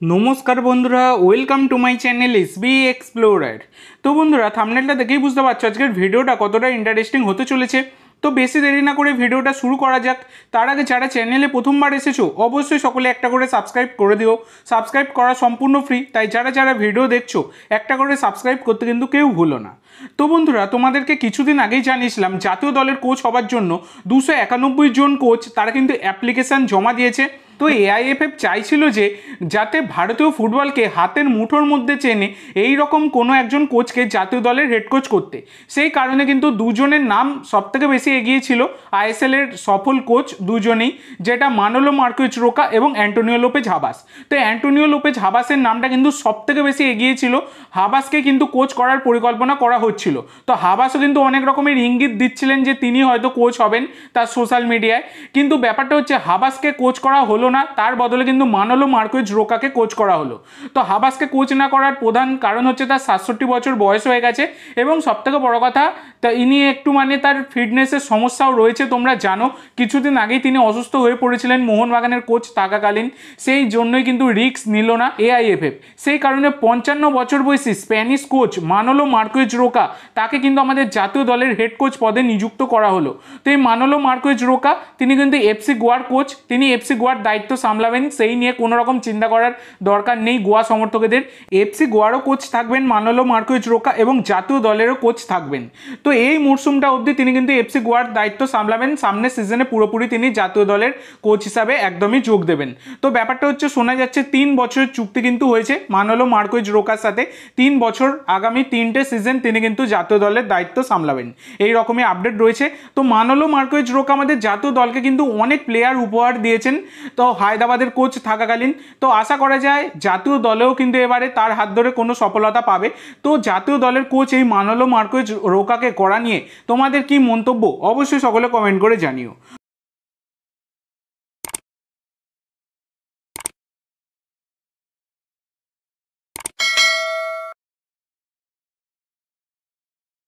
নমস্কার বন্ধুরা, welcome to my channel SB explorer. তো বন্ধুরা, থাম্বনেলটা দেখেই বুঝতে পারছো আজকের ভিডিওটা কতটা ইন্টারেস্টিং হতে চলেছে। তো বেশি দেরি না করে ভিডিওটা শুরু করা যাক। তার আগে যারা চ্যানেলে প্রথমবার এসেছো অবশ্যই সকলে একটা করে সাবস্ক্রাইব করে দিও। সাবস্ক্রাইব করা সম্পূর্ণ ফ্রি, তাই যারা যারা ভিডিও দেখছো একটা করে সাবস্ক্রাইব করতে কিন্তু কেউ ভুলো না। তো বন্ধুরা, তোমাদেরকে কিছুদিন আগেই জানিয়েছিলাম জাতীয় দলের কোচ হবার জন্য 291 জন কোচ তারা কিন্তু অ্যাপ্লিকেশান জমা দিয়েছে। তো এআইএফএফ চাইছিল যে যাতে ভারতীয় ফুটবলকে হাতের মুঠোর মধ্যে চেনে এই রকম কোনো একজন কোচকে জাতীয় দলের হেড কোচ করতে। সেই কারণে কিন্তু দুজনের নাম সবথেকে বেশি এগিয়ে ছিল আইএসএল এর সফল কোচ দুজনেই, যেটা মানোলো মার্কুইজ রোকা এবং অ্যান্টোনিও লোপেজ হাবাস। তো অ্যান্টোনিও লোপেজ হাবাসের নামটা কিন্তু সবথেকে বেশি এগিয়ে ছিল। হাবাসকে কিন্তু কোচ করার পরিকল্পনা করা হচ্ছিল। তো হাবাসও কিন্তু অনেক রকমের ইঙ্গিত দিচ্ছিলেন যে তিনি হয়তো কোচ হবেন তার সোশ্যাল মিডিয়ায়। কিন্তু ব্যাপারটা হচ্ছে হাবাসকে কোচ করা হলো না, তার বদলে কিন্তু মানোলো মার্কুইজ রোকাকে কোচ করা হলো। তো হাবাসকে কোচ না করার প্রধান কারণ হচ্ছে তার 67 বছর বয়স হয়ে গেছে এবং সবথেকে বড় কথা তা ইনি একটু তার ফিটনেসের সমস্যাও রয়েছে। তোমরা জানো কিছুদিন আগেই তিনি অসুস্থ হয়ে পড়েছিলেন মোহনবাগানের কোচ থাকাকালীন, সেই জন্যই কিন্তু রিস্ক নিল না এআইএফএফ। সেই কারণে 55 বছর বয়সী Spanish coach Manolo Marquis Roca তাকে কিন্তু আমাদের জাতীয় দলের হেড কোচ পদে নিযুক্ত করা হলো। তো এই মানোলো মার্কুইজ রোকা তিনি কিন্তু এফসি গোয়ার কোচ, তিনি এফসি গোয়ার দায়িত্ব সামলাবেন, সেই নিয়ে কোনো রকম চিন্তা করার দরকার নেই গোয়া সমর্থকদের। এফসি গোয়ারও কোচ থাকবেন মানোলো মার্কুইজ রোকা এবং জাতীয় দলেরও কোচ থাকবেন। তো এই মরশুমটা অবধি তিনি কিন্তু এফসি গোয়ার দায়িত্ব সামলাবেন, সামনের সিজনে পুরোপুরি তিনি জাতীয় দলের কোচ হিসাবে একদমই যোগ দেবেন। তো ব্যাপারটা হচ্ছে শোনা যাচ্ছে 3 বছরের চুক্তি কিন্তু হয়েছে মানোলো মার্কুইজ রোকার সাথে। 3 বছর আগামী 3টে সিজন তিনি কিন্তু জাতীয় দলের দায়িত্ব সামলাবেন, এই রকমই আপডেট রয়েছে। তো মানোলো মার্কুইজ রোকা আমাদের জাতীয় দলকে কিন্তু অনেক প্লেয়ার উপহার দিয়েছেন তো হায়দ্রাবাদের কোচ থাকাকালীন। তো আশা করা যায় জাতীয় দলেও কিন্তু এবারে তার হাত ধরে কোনো সফলতা পাবে। তো জাতীয় দলের কোচ এই মানোলো মার্কুইজ রোকাকে করা নিয়ে তোমাদের কি মন্তব্য অবশ্যই সকলে কমেন্ট করে জানিও।